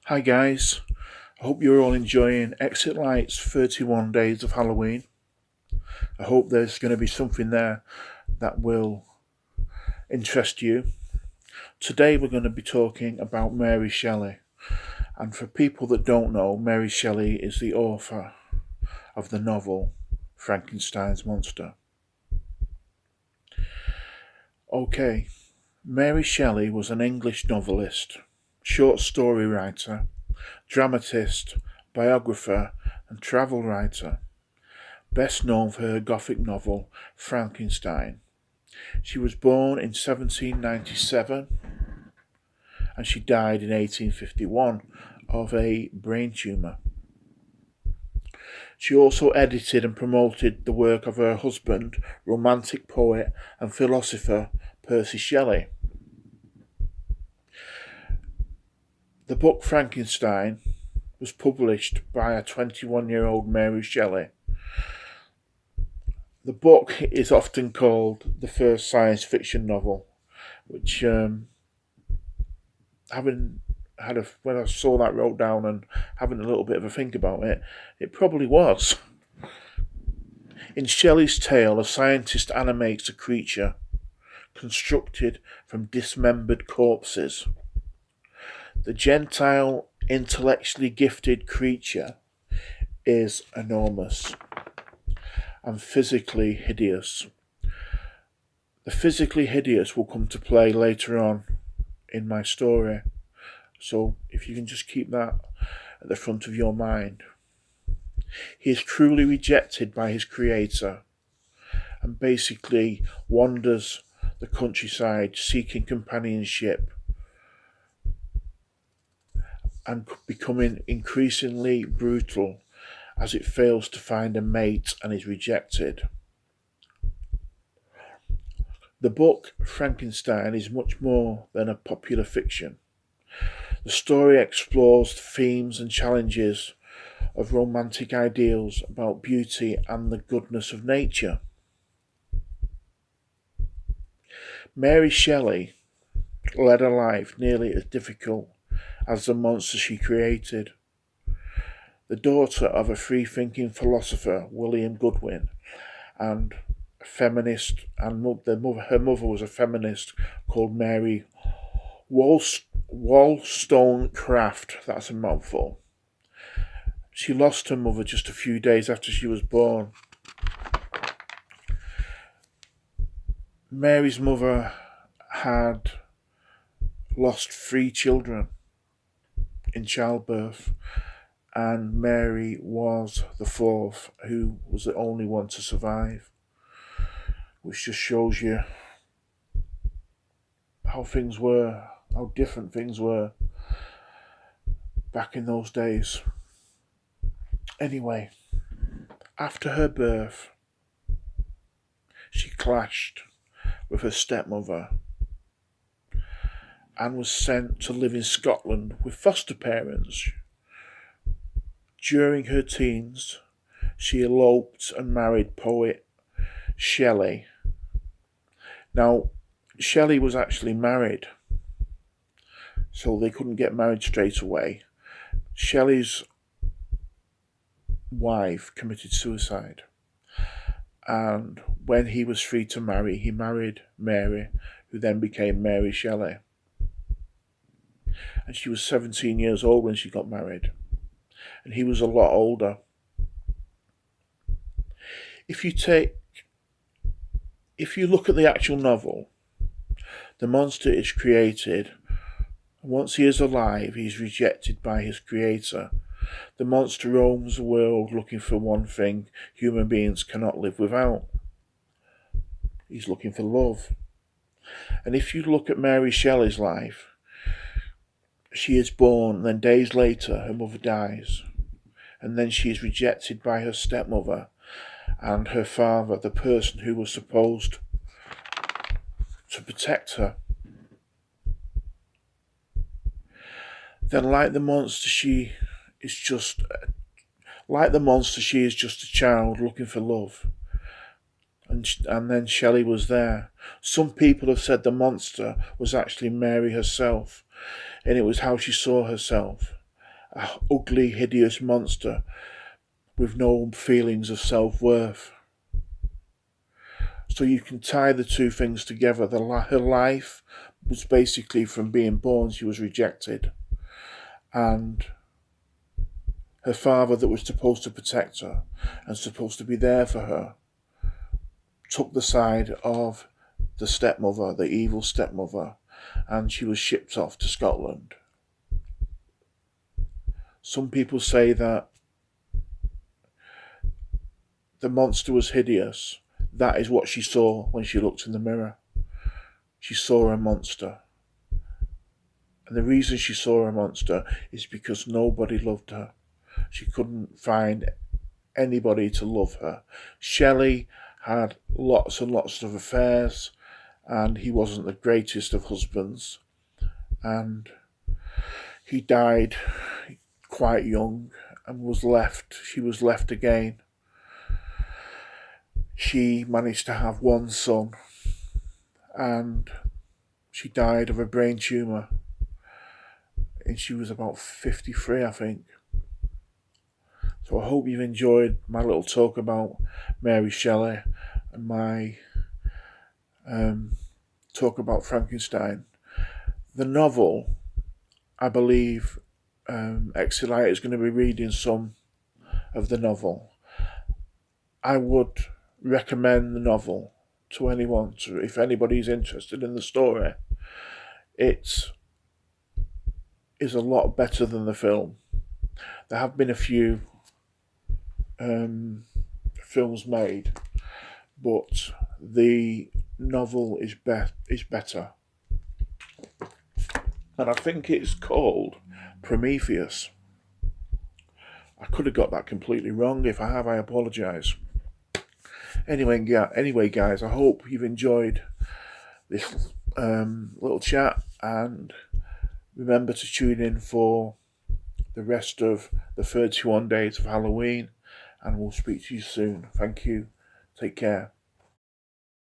Hi guys, I hope you're all enjoying Exit Light's 31 Days of Halloween. I hope there's going to be something there that will interest you. Today we're going to be talking about Mary Shelley. And for people that don't know, Mary Shelley is the author of the novel Frankenstein's Monster. Okay, Mary Shelley was an English novelist, short story writer, dramatist, biographer, and travel writer, best known for her Gothic novel Frankenstein. She was born in 1797 and she died in 1851 of a brain tumour. She also edited and promoted the work of her husband, romantic poet and philosopher Percy Shelley. The book Frankenstein was published by a 21-year-old Mary Shelley. The book is often called the first science fiction novel, which when I saw that wrote down and having a little bit of a think about it, it probably was. In Shelley's tale, a scientist animates a creature constructed from dismembered corpses. The Gentile, intellectually gifted creature is enormous and physically hideous. The physically hideous will come to play later on in my story, so if you can just keep that at the front of your mind. He is cruelly rejected by his creator and basically wanders the countryside seeking companionship and becoming increasingly brutal as it fails to find a mate and is rejected. The book Frankenstein is much more than a popular fiction. The story explores the themes and challenges of romantic ideals about beauty and the goodness of nature. Mary Shelley led a life nearly as difficult as the monster she created. The daughter of a free-thinking philosopher, William Godwin, and a feminist, and her mother was a feminist called Mary Wollstonecraft. That's a mouthful. She lost her mother just a few days after she was born. Mary's mother had lost 3 children in childbirth, and Mary was the 4th, who was the only one to survive, which just shows you how different things were back in those days. Anyway, after her birth, she clashed with her stepmother and was sent to live in Scotland with foster parents. During her teens, she eloped and married poet Shelley. Now, Shelley was actually married, so they couldn't get married straight away. Shelley's wife committed suicide, and when he was free to marry, he married Mary, who then became Mary Shelley. And she was 17 years old when she got married, and he was a lot older. If you look at the actual novel, the monster is created. Once he is alive, he is rejected by his creator. The monster roams the world looking for one thing human beings cannot live without. He's looking for love. And if you look at Mary Shelley's life, she is born, and then days later her mother dies. And then she is rejected by her stepmother and her father, the person who was supposed to protect her. Then like the monster, she is just a child looking for love. And then Shelley was there. Some people have said the monster was actually Mary herself, and it was how she saw herself. a ugly, hideous monster with no feelings of self-worth. So you can tie the two things together. Her life was basically from being born, she was rejected. And her father, that was supposed to protect her and supposed to be there for her, took the side of the stepmother, the evil stepmother, and she was shipped off to Scotland. Some people say that the monster was hideous. That is what she saw when she looked in the mirror. She saw a monster. And the reason she saw a monster is because nobody loved her. She couldn't find anybody to love her. Shelley had lots and lots of affairs, and he wasn't the greatest of husbands. And he died quite young and she was left again. She managed to have one son, and she died of a brain tumour. And she was about 53, I think. So I hope you've enjoyed my little talk about Mary Shelley and my talk about Frankenstein. The novel, I believe, Exilite is going to be reading some of the novel. I would recommend the novel to anyone, if anybody's interested in the story. It is a lot better than the film. There have been a few films made, but the novel is better. And I think it's called Prometheus. I could have got that completely wrong. If I have, I apologise. Anyway, guys, I hope you've enjoyed this little chat, and remember to tune in for the rest of the 31 days of Halloween, and we'll speak to you soon. Thank you. Take care.